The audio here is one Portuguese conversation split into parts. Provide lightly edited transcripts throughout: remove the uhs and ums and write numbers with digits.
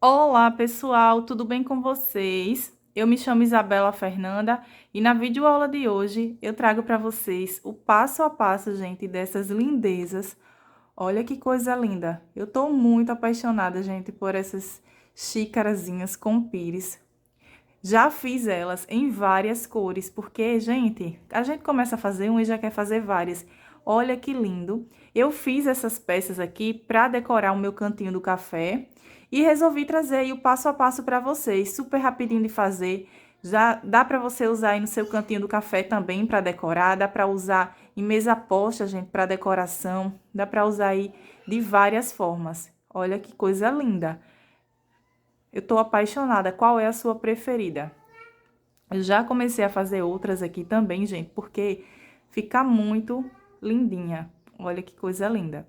Olá, pessoal, tudo bem com vocês? Eu me chamo Isabela Fernanda e na videoaula de hoje eu trago para vocês o passo a passo, gente, dessas lindezas. Olha que coisa linda! Eu tô muito apaixonada, gente, por essas xícarazinhas com pires. Já fiz elas em várias cores, porque, gente, a gente começa a fazer um e já quer fazer várias. Olha que lindo! Eu fiz essas peças aqui para decorar o meu cantinho do café e resolvi trazer aí o passo a passo para vocês, super rapidinho de fazer. Já dá para você usar aí no seu cantinho do café também para decorar, dá para usar em mesa posta, gente, para decoração, dá para usar aí de várias formas. Olha que coisa linda! Eu tô apaixonada. Qual é a sua preferida? Eu já comecei a fazer outras aqui também, gente, porque fica muito lindinha. Olha que coisa linda.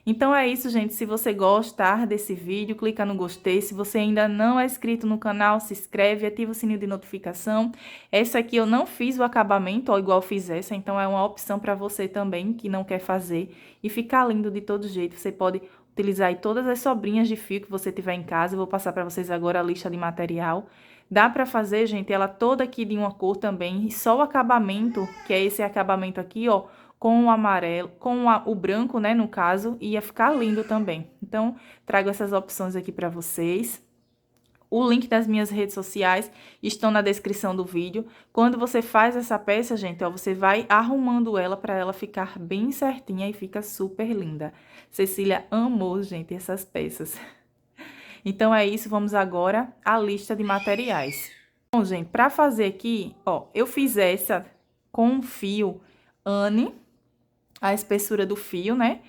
Então é isso, gente. Se você gostar desse vídeo, clica no gostei. Se você ainda não é inscrito no canal, se inscreve, ativa o sininho de notificação. Essa aqui eu não fiz o acabamento, ó, igual fiz essa, então é uma opção para você também que não quer fazer e ficar lindo de todo jeito. Você pode utilizar aí todas as sobrinhas de fio que você tiver em casa. Eu vou passar para vocês agora a lista de material. Dá para fazer, gente, ela toda aqui de uma cor também, e só o acabamento, que é esse acabamento aqui, ó, com o amarelo, com o branco, né, no caso, ia ficar lindo também. Então, trago essas opções aqui para vocês. O link das minhas redes sociais estão na descrição do vídeo. Quando você faz essa peça, gente, ó, você vai arrumando ela para ela ficar bem certinha e fica super linda. Cecília amou, gente, essas peças. Então, é isso, vamos agora à lista de materiais. Bom, gente, para fazer aqui, ó, eu fiz essa com fio Anne, a espessura do fio, né?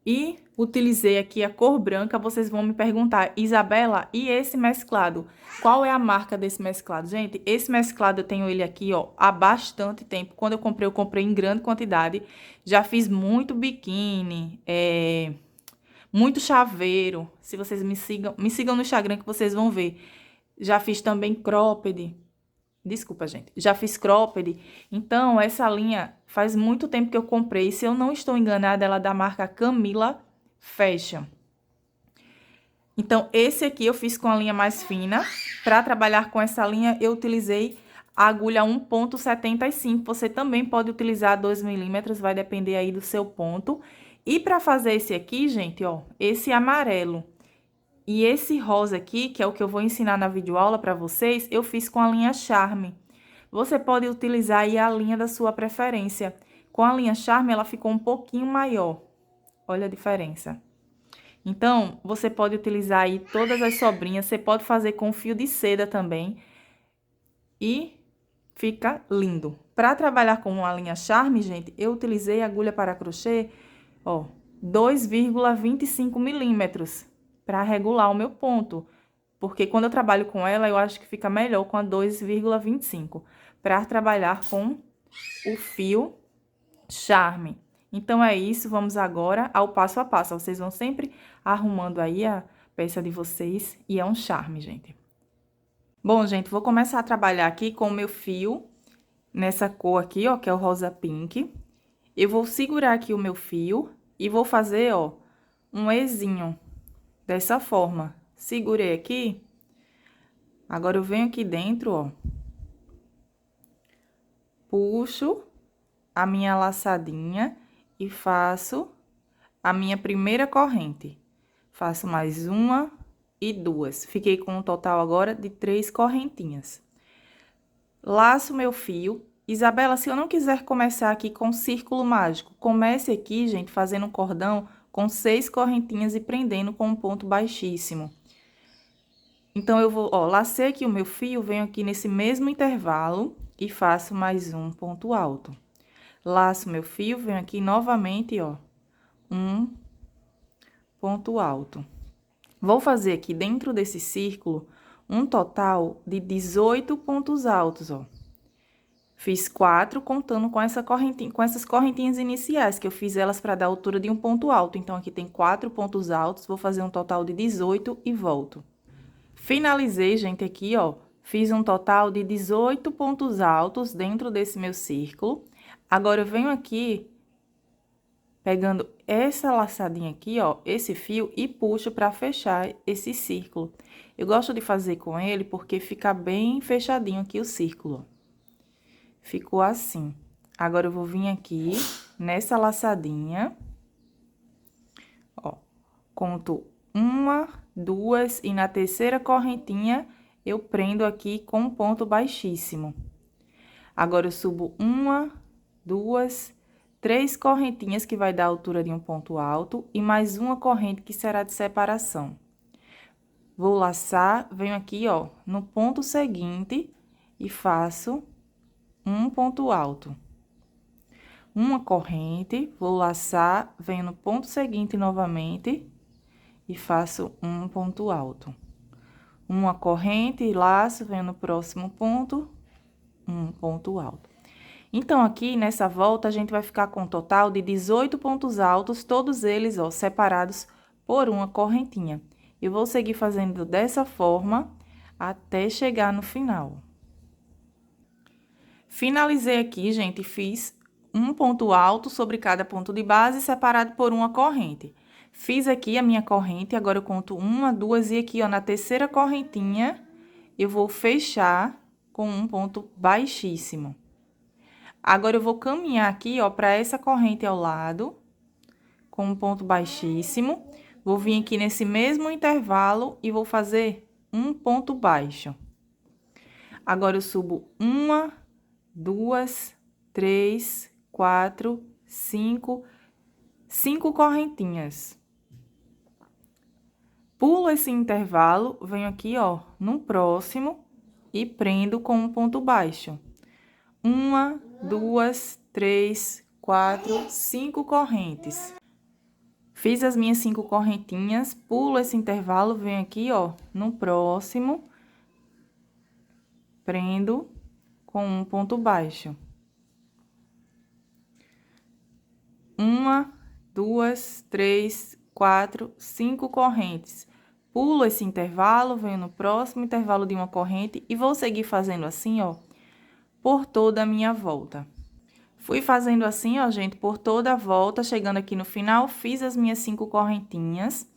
E utilizei aqui a cor branca. Vocês vão me perguntar, Isabela, e esse mesclado? Qual é a marca desse mesclado? Gente, esse mesclado eu tenho ele aqui, ó, há bastante tempo. Quando eu comprei em grande quantidade. Já fiz muito biquíni, muito chaveiro. Se vocês me sigam no Instagram que vocês vão ver. Já fiz também cropped. Desculpa, gente. Já fiz cropped. Então, essa linha faz muito tempo que eu comprei. Se eu não estou enganada, ela é da marca Camila Fashion. Então, esse aqui eu fiz com a linha mais fina. Para trabalhar com essa linha, eu utilizei a agulha 1,75. Você também pode utilizar 2 milímetros, vai depender aí do seu ponto. E para fazer esse aqui, gente, ó, esse amarelo e esse rosa aqui, que é o que eu vou ensinar na videoaula para vocês, eu fiz com a linha Charme. Você pode utilizar aí a linha da sua preferência. Com a linha Charme, ela ficou um pouquinho maior. Olha a diferença. Então, você pode utilizar aí todas as sobrinhas. Você pode fazer com fio de seda também. E fica lindo. Para trabalhar com a linha Charme, gente, eu utilizei agulha para crochê, ó, 2,25 milímetros para regular o meu ponto. Porque quando eu trabalho com ela, eu acho que fica melhor com a 2,25 para trabalhar com o fio Charme. Então, é isso, vamos agora ao passo a passo. Vocês vão sempre arrumando aí a peça de vocês e é um charme, gente. Bom, gente, vou começar a trabalhar aqui com o meu fio nessa cor aqui, ó, que é o rosa pink. Eu vou segurar aqui o meu fio e vou fazer, ó, um ezinho dessa forma. Segurei aqui. Agora, eu venho aqui dentro, ó. Puxo a minha laçadinha e faço a minha primeira corrente. Faço mais uma e duas. Fiquei com um total agora de 3 correntinhas. Laço meu fio. Isabela, se eu não quiser começar aqui com círculo mágico, comece aqui, gente, fazendo um cordão com 6 correntinhas e prendendo com um ponto baixíssimo. Então, eu vou, ó, lacei aqui o meu fio, venho aqui nesse mesmo intervalo e faço mais um ponto alto. Laço meu fio, venho aqui novamente, ó, um ponto alto. Vou fazer aqui dentro desse círculo um total de 18 pontos altos, ó. Fiz 4 contando com essa correntinha, com essas correntinhas iniciais, que eu fiz elas para dar altura de um ponto alto. Então, aqui tem 4 pontos altos, vou fazer um total de 18 e volto. Finalizei, gente, aqui, ó, fiz um total de 18 pontos altos dentro desse meu círculo. Agora, eu venho aqui pegando essa laçadinha aqui, ó, esse fio, e puxo pra fechar esse círculo. Eu gosto de fazer com ele porque fica bem fechadinho aqui o círculo, ó. Ficou assim. Agora, eu vou vir aqui nessa laçadinha, ó, conto 1, 2, e na terceira correntinha, eu prendo aqui com um ponto baixíssimo. Agora, eu subo 1, 2, 3 correntinhas, que vai dar a altura de um ponto alto, e mais uma corrente que será de separação. Vou laçar, venho aqui, ó, no ponto seguinte e faço um ponto alto. Uma corrente, vou laçar, venho no ponto seguinte novamente e faço um ponto alto. Uma corrente, laço, venho no próximo ponto, um ponto alto. Então, aqui nessa volta, a gente vai ficar com um total de 18 pontos altos, todos eles, ó, separados por uma correntinha. Eu vou seguir fazendo dessa forma até chegar no final. Finalizei aqui, gente, fiz um ponto alto sobre cada ponto de base, separado por uma corrente. Fiz aqui a minha corrente, agora eu conto 1, 2, e aqui, ó, na terceira correntinha, eu vou fechar com um ponto baixíssimo. Agora, eu vou caminhar aqui, ó, pra essa corrente ao lado, com um ponto baixíssimo. Vou vir aqui nesse mesmo intervalo e vou fazer um ponto baixo. Agora, eu subo 1, 2, 3, 4, 5 correntinhas. Pulo esse intervalo, venho aqui, ó, no próximo e prendo com um ponto baixo. 1, 2, 3, 4, 5 correntes. Fiz as minhas 5 correntinhas, pulo esse intervalo, venho aqui, ó, no próximo, prendo com um ponto baixo. 1, 2, 3, 4, 5 correntes. Pulo esse intervalo, venho no próximo intervalo de uma corrente e vou seguir fazendo assim, ó, por toda a minha volta. Fui fazendo assim, ó, gente, por toda a volta, chegando aqui no final, fiz as minhas 5 correntinhas.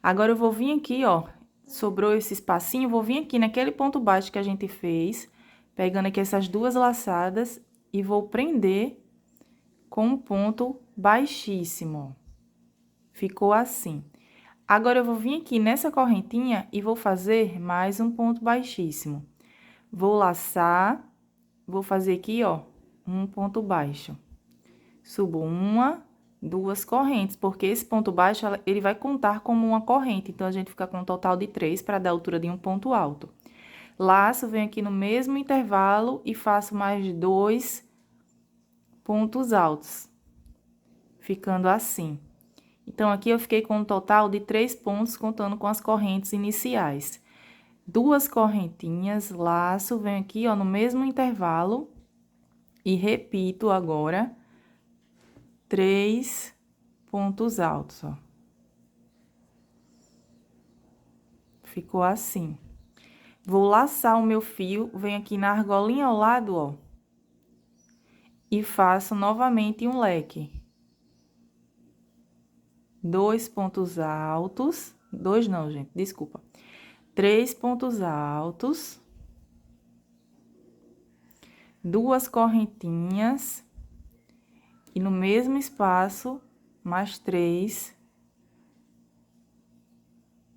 Agora, eu vou vir aqui, ó, sobrou esse espacinho, vou vir aqui naquele ponto baixo que a gente fez, pegando aqui essas duas laçadas e vou prender com um ponto baixíssimo, ó. Ficou assim. Agora, eu vou vir aqui nessa correntinha e vou fazer mais um ponto baixíssimo. Vou laçar, vou fazer aqui, ó, um ponto baixo. Subo 1, 2 correntes, porque esse ponto baixo, ele vai contar como uma corrente. Então, a gente fica com um total de 3 para dar a altura de um ponto alto. Laço, venho aqui no mesmo intervalo e faço mais 2 pontos altos, ficando assim. Então, aqui eu fiquei com um total de 3 pontos, contando com as correntes iniciais. 2 correntinhas, laço, venho aqui, ó, no mesmo intervalo e repito agora 3 pontos altos, ó. Ficou assim. Vou laçar o meu fio, venho aqui na argolinha ao lado, ó, e faço novamente um leque. 2 pontos altos, 2 não, gente, desculpa. 3 pontos altos, 2 correntinhas, e no mesmo espaço, mais 3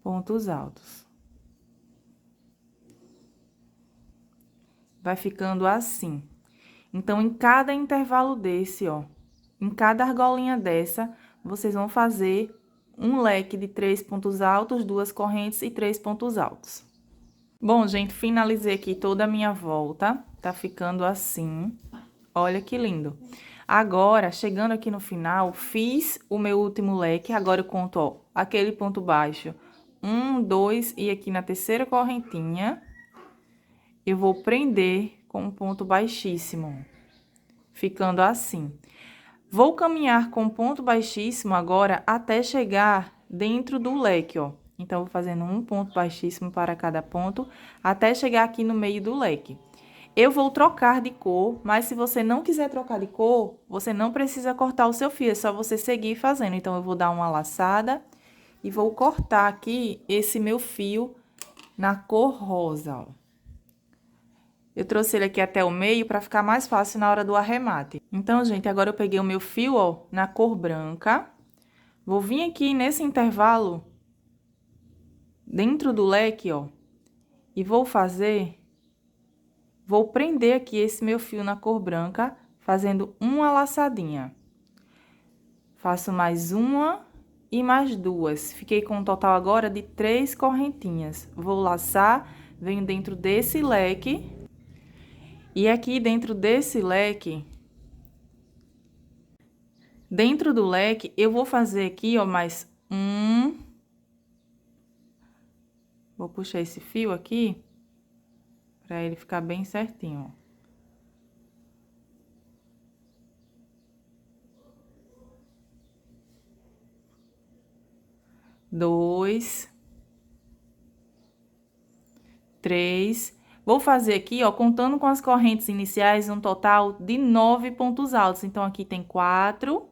pontos altos. Vai ficando assim. Então, em cada intervalo desse, ó, em cada argolinha dessa, vocês vão fazer um leque de 3 pontos altos, 2 correntes e 3 pontos altos. Bom, gente, finalizei aqui toda a minha volta, tá ficando assim. Olha que lindo. Agora, chegando aqui no final, fiz o meu último leque, agora eu conto, ó, aquele ponto baixo, 1, 2, e aqui na terceira correntinha, eu vou prender com um ponto baixíssimo, ficando assim. Vou caminhar com ponto baixíssimo agora até chegar dentro do leque, ó. Então, vou fazendo um ponto baixíssimo para cada ponto, até chegar aqui no meio do leque. Eu vou trocar de cor, mas se você não quiser trocar de cor, você não precisa cortar o seu fio, é só você seguir fazendo. Então, eu vou dar uma laçada e vou cortar aqui esse meu fio na cor rosa, ó. Eu trouxe ele aqui até o meio para ficar mais fácil na hora do arremate. Então, gente, agora eu peguei o meu fio, ó, na cor branca. Vou vir aqui nesse intervalo, dentro do leque, ó, e vou prender aqui esse meu fio na cor branca, fazendo uma laçadinha. Faço mais uma e mais duas. Fiquei com um total agora de 3 correntinhas. Vou laçar, venho dentro desse leque. E aqui dentro desse leque, dentro do leque, eu vou fazer aqui, ó, mais um. Vou puxar esse fio aqui, pra ele ficar bem certinho, ó. Dois. Três. Vou fazer aqui, ó, contando com as correntes iniciais, um total de 9 pontos altos. Então, aqui tem 4.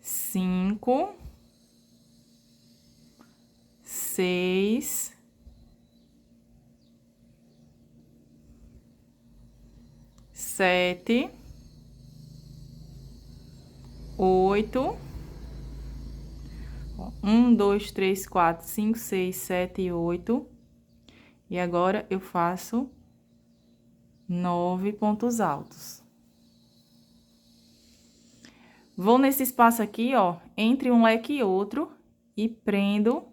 5. 6. 7. 8. 1, 2, 3, 4, 5, 6, 7 e 8. E agora, eu faço 9 pontos altos. Vou nesse espaço aqui, ó, entre um leque e outro, e prendo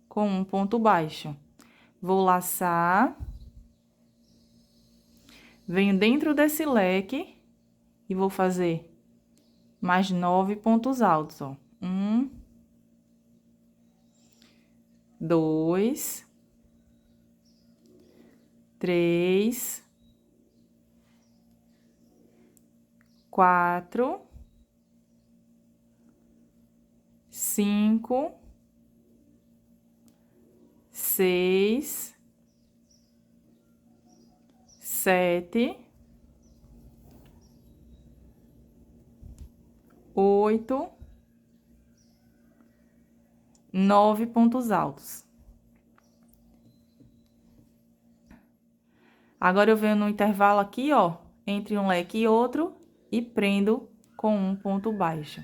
com um ponto baixo. Vou laçar. Venho dentro desse leque e vou fazer mais 9 pontos altos, ó. 1, 2, 3, 4, 5, 6, 7, 8, 9 pontos altos. Agora, eu venho no intervalo aqui, ó, entre um leque e outro, e prendo com um ponto baixo.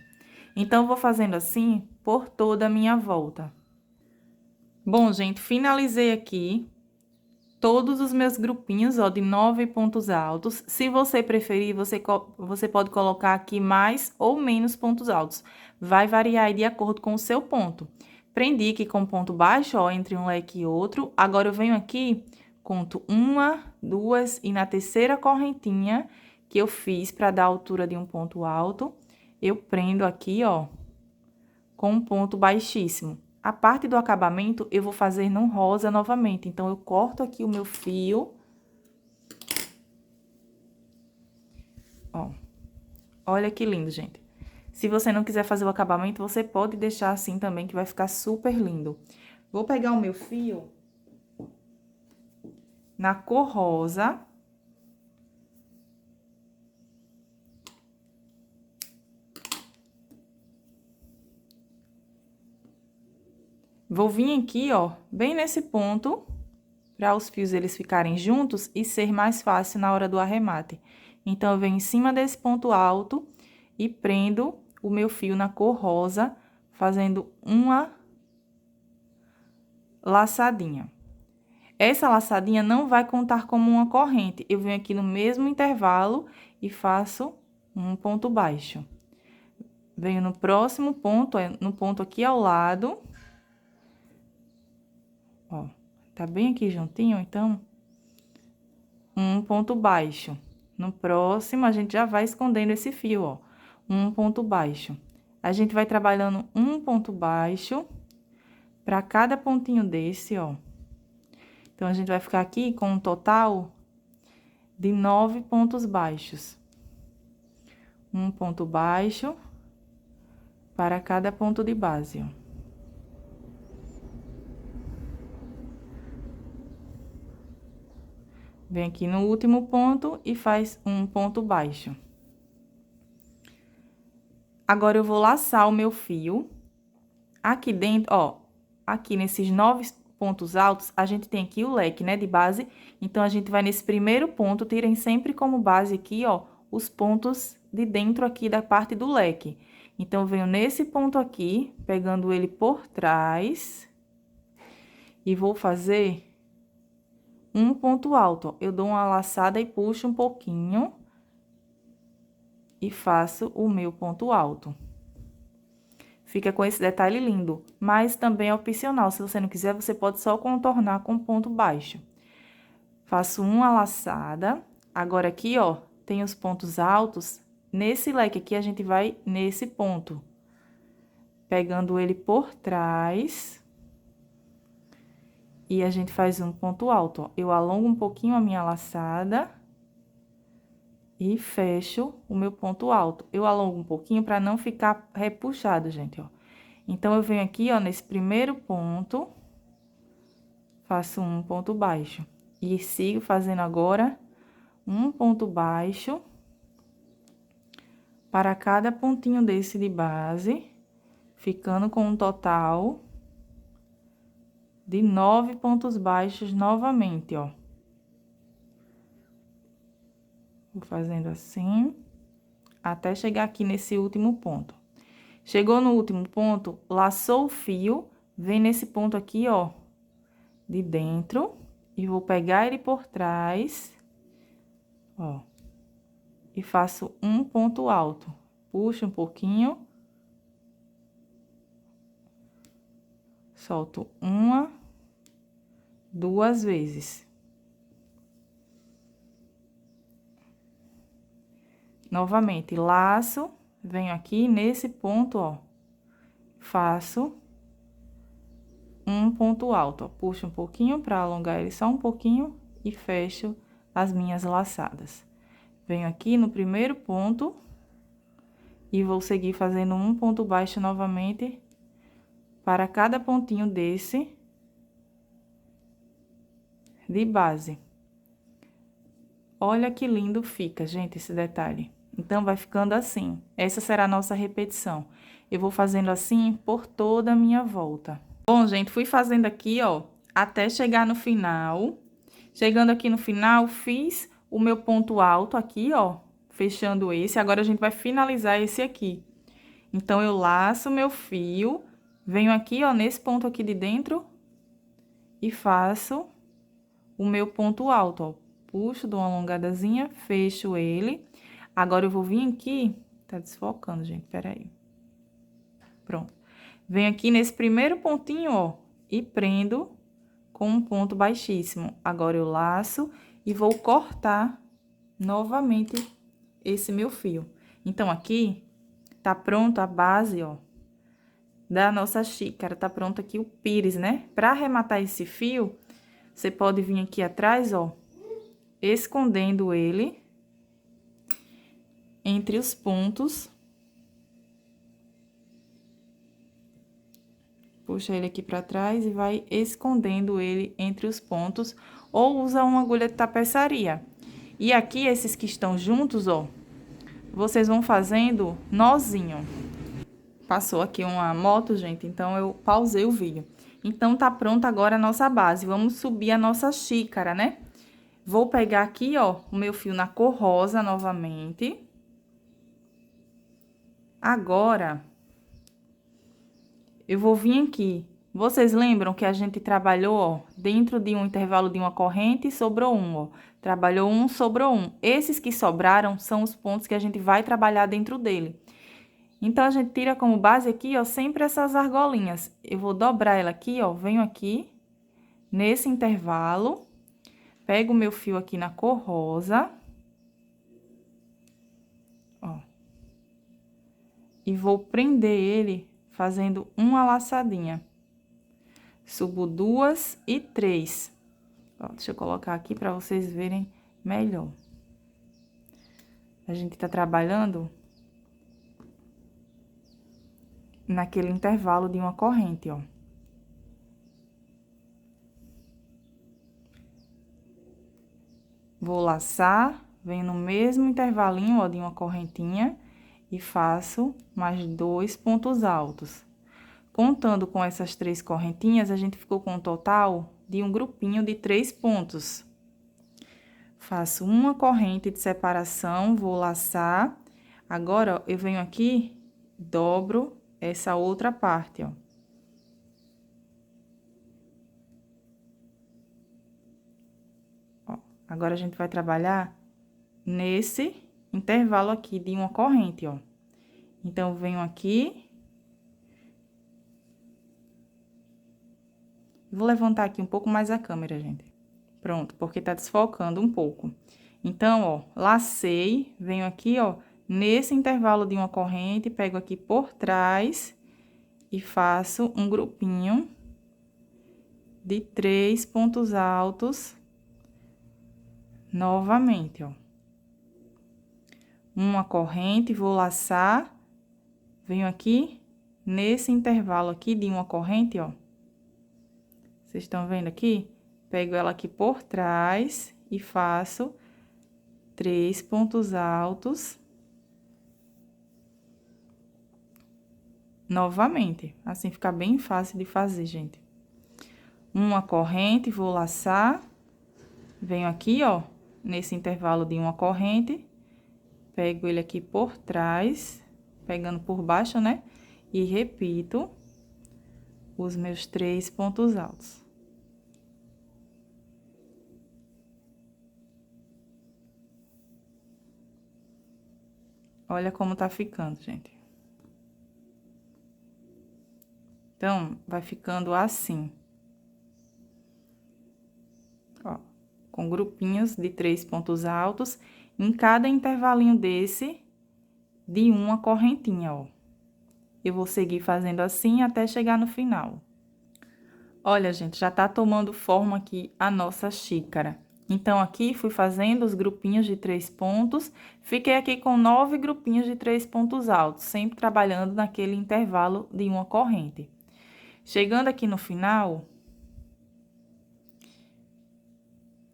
Então, vou fazendo assim por toda a minha volta. Bom, gente, finalizei aqui todos os meus grupinhos, ó, de 9 pontos altos. Se você preferir, você pode colocar aqui mais ou menos pontos altos. Vai variar aí de acordo com o seu ponto. Prendi aqui com ponto baixo, ó, entre um leque e outro. Agora, eu venho aqui, conto 1, 2 e na terceira correntinha que eu fiz para dar a altura de um ponto alto, eu prendo aqui, ó, com um ponto baixíssimo. A parte do acabamento, eu vou fazer no rosa novamente. Então, eu corto aqui o meu fio. Ó. Olha que lindo, gente. Se você não quiser fazer o acabamento, você pode deixar assim também, que vai ficar super lindo. Vou pegar o meu fio na cor rosa. Vou vir aqui, ó, bem nesse ponto, para os fios eles ficarem juntos e ser mais fácil na hora do arremate. Então, eu venho em cima desse ponto alto e prendo o meu fio na cor rosa, fazendo uma laçadinha. Essa laçadinha não vai contar como uma corrente. Eu venho aqui no mesmo intervalo e faço um ponto baixo. Venho no próximo ponto, no ponto aqui ao lado. Ó, tá bem aqui juntinho, então, um ponto baixo. No próximo, a gente já vai escondendo esse fio, ó, um ponto baixo. A gente vai trabalhando um ponto baixo para cada pontinho desse, ó. Então, a gente vai ficar aqui com um total de 9 pontos baixos. Um ponto baixo, para cada ponto de base, ó. Vem aqui no último ponto e faz um ponto baixo. Agora, eu vou laçar o meu fio. Aqui dentro, ó, aqui nesses 9 pontos altos, a gente tem aqui o leque, né, de base. Então, a gente vai nesse primeiro ponto, tirem sempre como base aqui, ó, os pontos de dentro aqui da parte do leque. Então, eu venho nesse ponto aqui, pegando ele por trás. E vou fazer um ponto alto, ó. Eu dou uma laçada e puxo um pouquinho. E faço o meu ponto alto. Fica com esse detalhe lindo, mas também é opcional. Se você não quiser, você pode só contornar com ponto baixo. Faço uma laçada. Agora, aqui, ó, tem os pontos altos. Nesse leque aqui, a gente vai nesse ponto. Pegando ele por trás. E a gente faz um ponto alto, ó. Eu alongo um pouquinho a minha laçada. E fecho o meu ponto alto. Eu alongo um pouquinho para não ficar repuxado, gente, ó. Então, eu venho aqui, ó, nesse primeiro ponto, faço um ponto baixo. E sigo fazendo agora um ponto baixo para cada pontinho desse de base, ficando com um total de 9 pontos baixos novamente, ó. Vou fazendo assim, até chegar aqui nesse último ponto. Chegou no último ponto, laçou o fio, vem nesse ponto aqui, ó, de dentro, e vou pegar ele por trás, ó, e faço um ponto alto. Puxo um pouquinho, solto uma, 2 vezes. Novamente, laço, venho aqui nesse ponto, ó, faço um ponto alto, ó, puxo um pouquinho para alongar ele só um pouquinho e fecho as minhas laçadas. Venho aqui no primeiro ponto e vou seguir fazendo um ponto baixo novamente para cada pontinho desse de base. Olha que lindo fica, gente, esse detalhe. Então, vai ficando assim. Essa será a nossa repetição. Eu vou fazendo assim por toda a minha volta. Bom, gente, fui fazendo aqui, ó, até chegar no final. Chegando aqui no final, fiz o meu ponto alto aqui, ó, fechando esse. Agora, a gente vai finalizar esse aqui. Então, eu laço o meu fio, venho aqui, ó, nesse ponto aqui de dentro e faço o meu ponto alto, ó. Puxo, dou uma alongadazinha, fecho ele. Agora, eu vou vir aqui... Tá desfocando, gente, peraí. Pronto. Venho aqui nesse primeiro pontinho, ó, e prendo com um ponto baixíssimo. Agora, eu laço e vou cortar novamente esse meu fio. Então, aqui, tá pronto a base, ó, da nossa xícara. Tá pronto aqui o pires, né? Pra arrematar esse fio, você pode vir aqui atrás, ó, escondendo ele entre os pontos. Puxa ele aqui pra trás e vai escondendo ele entre os pontos, ou usa uma agulha de tapeçaria. E aqui, esses que estão juntos, ó, vocês vão fazendo nozinho. Passou aqui uma moto, gente, então eu pausei o vídeo. Então, tá pronta agora a nossa base. Vamos subir a nossa xícara, né? Vou pegar aqui, ó, o meu fio na cor rosa novamente. Agora, eu vou vir aqui. Vocês lembram que a gente trabalhou, ó, dentro de um intervalo de uma corrente, sobrou um, ó. Trabalhou um, sobrou um. Esses que sobraram são os pontos que a gente vai trabalhar dentro dele. Então, a gente tira como base aqui, ó, sempre essas argolinhas. Eu vou dobrar ela aqui, ó, venho aqui, nesse intervalo, pego o meu fio aqui na cor rosa, ó, e vou prender ele fazendo uma laçadinha. Subo 2 e 3. Ó, deixa eu colocar aqui para vocês verem melhor. A gente tá trabalhando naquele intervalo de uma corrente, ó. Vou laçar, venho no mesmo intervalinho, ó, de uma correntinha e faço mais 2 pontos altos. Contando com essas 3 correntinhas, a gente ficou com um total de um grupinho de 3 pontos. Faço uma corrente de separação, vou laçar. Agora, ó, eu venho aqui, dobro essa outra parte, ó. Ó, agora, a gente vai trabalhar nesse intervalo aqui de uma corrente, ó. Então, eu venho aqui. Vou levantar aqui um pouco mais a câmera, gente. Pronto, porque tá desfocando um pouco. Então, ó, lacei, venho aqui, ó, nesse intervalo de uma corrente, pego aqui por trás e faço um grupinho de 3 pontos altos novamente, ó. Uma corrente, vou laçar, venho aqui nesse intervalo aqui de uma corrente, ó. Vocês estão vendo aqui? Pego ela aqui por trás e faço 3 pontos altos. Novamente, assim fica bem fácil de fazer, gente. Uma corrente, vou laçar, venho aqui, ó, nesse intervalo de uma corrente, pego ele aqui por trás, pegando por baixo, né? E repito os meus 3 pontos altos. Olha como tá ficando, gente. Então, vai ficando assim. Ó, com grupinhos de 3 pontos altos, em cada intervalinho desse, de uma correntinha, ó. Eu vou seguir fazendo assim até chegar no final. Olha, gente, já tá tomando forma aqui a nossa xícara. Então, aqui, fui fazendo os grupinhos de 3 pontos, fiquei aqui com 9 grupinhos de 3 pontos altos, sempre trabalhando naquele intervalo de uma corrente. Chegando aqui no final,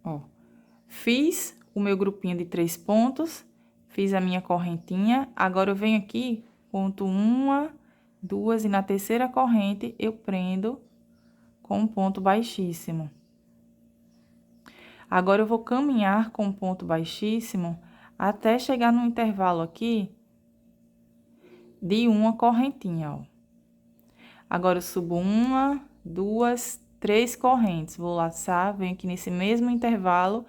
ó, fiz o meu grupinho de 3 pontos, fiz a minha correntinha, agora eu venho aqui, conto 1, 2 e na terceira corrente eu prendo com um ponto baixíssimo. Agora, eu vou caminhar com um ponto baixíssimo até chegar no intervalo aqui de uma correntinha, ó. Agora, eu subo 1, 2, 3 correntes. Vou laçar, venho aqui nesse mesmo intervalo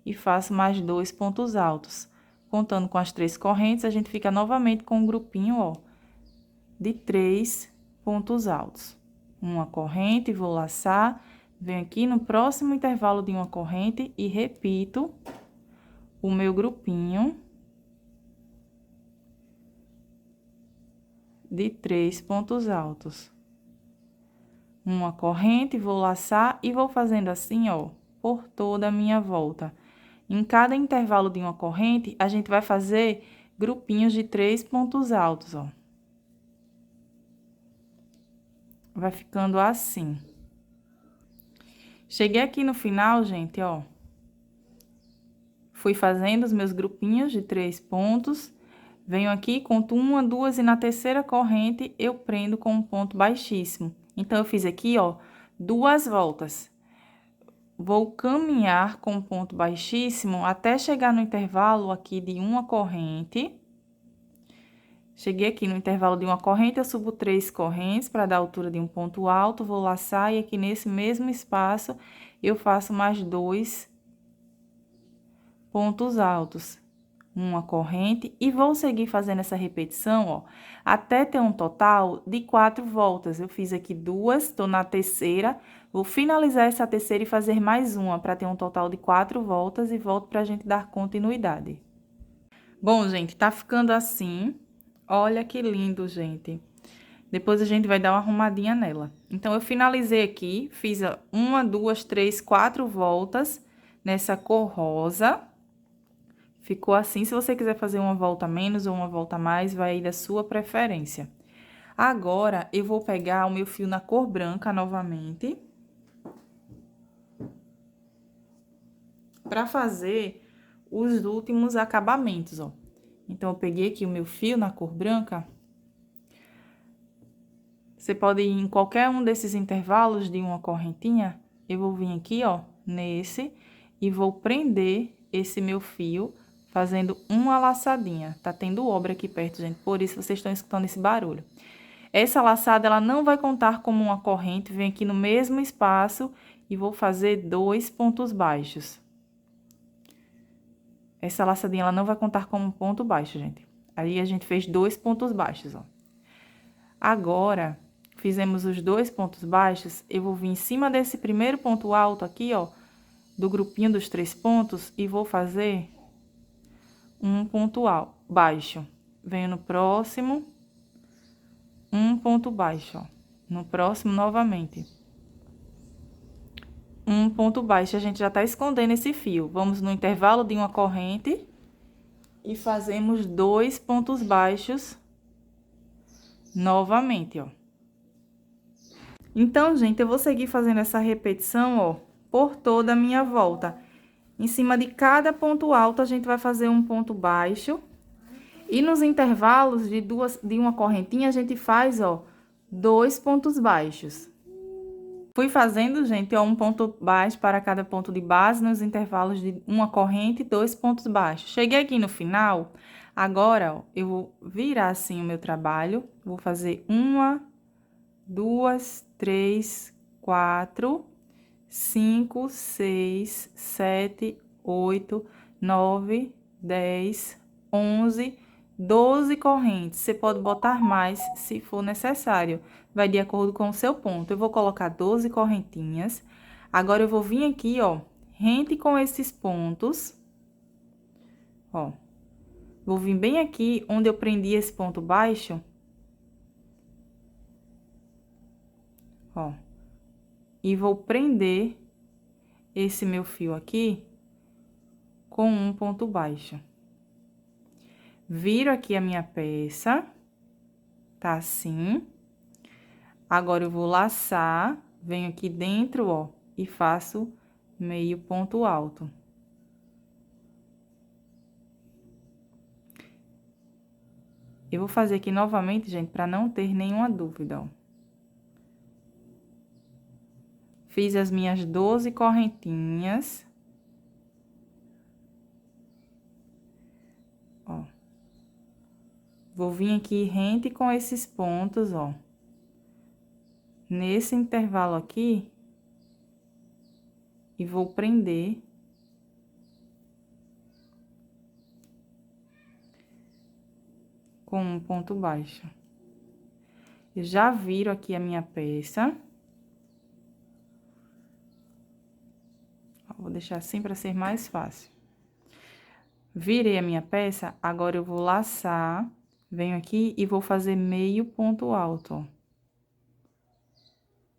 e faço mais 2 pontos altos. Contando com as 3 correntes, a gente fica novamente com um grupinho, ó, de 3 pontos altos. Uma corrente, vou laçar. Venho aqui no próximo intervalo de uma corrente e repito o meu grupinho de 3 pontos altos. Uma corrente, vou laçar e vou fazendo assim, ó, por toda a minha volta. Em cada intervalo de uma corrente, a gente vai fazer grupinhos de 3 pontos altos, ó. Vai ficando assim. Cheguei aqui no final, gente, ó. Fui fazendo os meus grupinhos de 3 pontos. Venho aqui, conto 1, 2 e na terceira corrente eu prendo com um ponto baixíssimo. Então, eu fiz aqui, ó, 2 voltas. Vou caminhar com um ponto baixíssimo até chegar no intervalo aqui de uma corrente. Cheguei aqui no intervalo de uma corrente, eu subo 3 correntes para dar a altura de um ponto alto, vou laçar e aqui nesse mesmo espaço eu faço mais 2 pontos altos. Uma corrente e vou seguir fazendo essa repetição, ó, até ter um total de 4 voltas. Eu fiz aqui 2, tô na terceira, vou finalizar essa terceira e fazer mais uma para ter um total de 4 voltas e volto pra gente dar continuidade. Bom, gente, tá ficando assim. Olha que lindo, gente. Depois a gente vai dar uma arrumadinha nela. Então, eu finalizei aqui, fiz 1, 2, 3, 4 voltas nessa cor rosa. Ficou assim. Se você quiser fazer uma volta a menos ou uma volta a mais, vai aí da sua preferência. Agora, eu vou pegar o meu fio na cor branca novamente. Pra fazer os últimos acabamentos, ó. Então, eu peguei aqui o meu fio na cor branca. Você pode ir em qualquer um desses intervalos de uma correntinha. Eu vou vir aqui, ó, nesse, e vou prender esse meu fio fazendo uma laçadinha. Tá tendo obra aqui perto, gente, por isso vocês estão escutando esse barulho. Essa laçada, ela não vai contar como uma corrente, vem aqui no mesmo espaço e vou fazer 2 pontos baixos. Essa laçadinha, ela não vai contar como um ponto baixo, gente. Aí, a gente fez 2 pontos baixos, ó. Agora, fizemos os 2 pontos baixos, eu vou vir em cima desse primeiro ponto alto aqui, ó, do grupinho dos 3 pontos, e vou fazer um ponto alto, baixo. Venho no próximo, um ponto baixo, ó. No próximo, novamente. Um ponto baixo, a gente já tá escondendo esse fio. Vamos no intervalo de uma corrente e fazemos 2 pontos baixos novamente, ó. Então, gente, eu vou seguir fazendo essa repetição, ó, por toda a minha volta. Em cima de cada ponto alto, a gente vai fazer um ponto baixo. E nos intervalos de uma correntinha, a gente faz, ó, 2 pontos baixos. Fui fazendo, gente, ó, um ponto baixo para cada ponto de base, nos intervalos de uma corrente, 2 pontos baixos. Cheguei aqui no final, agora, ó, eu vou virar assim o meu trabalho, vou fazer 1, 2, 3, 4, 5, 6, 7, 8, 9, 10, 11, 12 correntes. Você pode botar mais se for necessário, vai de acordo com o seu ponto. Eu vou colocar 12 correntinhas. Agora, eu vou vir aqui, ó, rente com esses pontos, ó. Vou vir bem aqui onde eu prendi esse ponto baixo, ó. E vou prender esse meu fio aqui com um ponto baixo. Viro aqui a minha peça, tá assim. Agora, eu vou laçar, venho aqui dentro, ó, e faço meio ponto alto. Eu vou fazer aqui novamente, gente, pra não ter nenhuma dúvida, ó. Fiz as minhas 12 correntinhas. Ó. Vou vir aqui rente com esses pontos, ó. Nesse intervalo aqui. E vou prender. Com um ponto baixo. Eu já viro aqui a minha peça. Vou deixar assim para ser mais fácil. Virei a minha peça, agora eu vou laçar, venho aqui e vou fazer meio ponto alto, ó.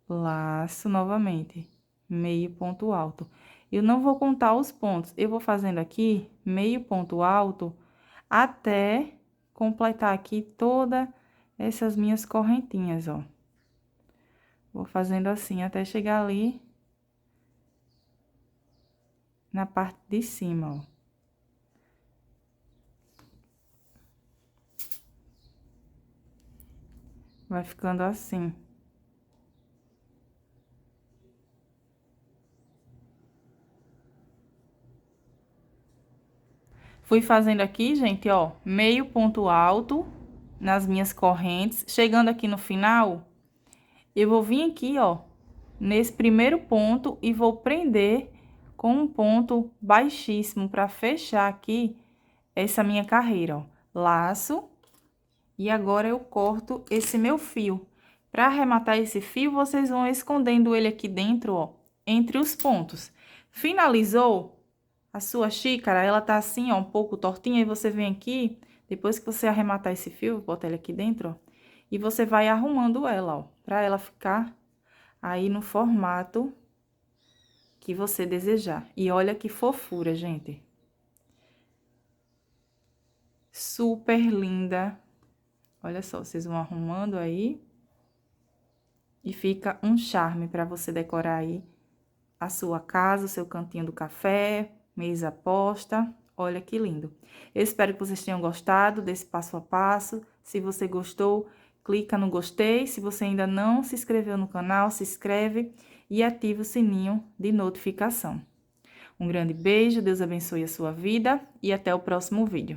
Laço novamente, meio ponto alto. Eu não vou contar os pontos, eu vou fazendo aqui meio ponto alto até completar aqui todas essas minhas correntinhas, ó. Vou fazendo assim até chegar ali na parte de cima, ó. Vai ficando assim. Fui fazendo aqui, gente, ó, meio ponto alto nas minhas correntes. Chegando aqui no final, eu vou vir aqui, ó, nesse primeiro ponto e vou prender com um ponto baixíssimo para fechar aqui essa minha carreira, ó. Laço. E agora, eu corto esse meu fio. Para arrematar esse fio, vocês vão escondendo ele aqui dentro, ó, entre os pontos. Finalizou? A sua xícara, ela tá assim, ó, um pouco tortinha, e você vem aqui, depois que você arrematar esse fio, bota ele aqui dentro, ó, e você vai arrumando ela, ó, pra ela ficar aí no formato que você desejar. E olha que fofura, gente. Super linda. Olha só, vocês vão arrumando aí. E fica um charme para você decorar aí a sua casa, o seu cantinho do café, mesa posta. Olha que lindo. Eu espero que vocês tenham gostado desse passo a passo. Se você gostou, clica no gostei. Se você ainda não se inscreveu no canal, se inscreve e ativa o sininho de notificação. Um grande beijo, Deus abençoe a sua vida e até o próximo vídeo.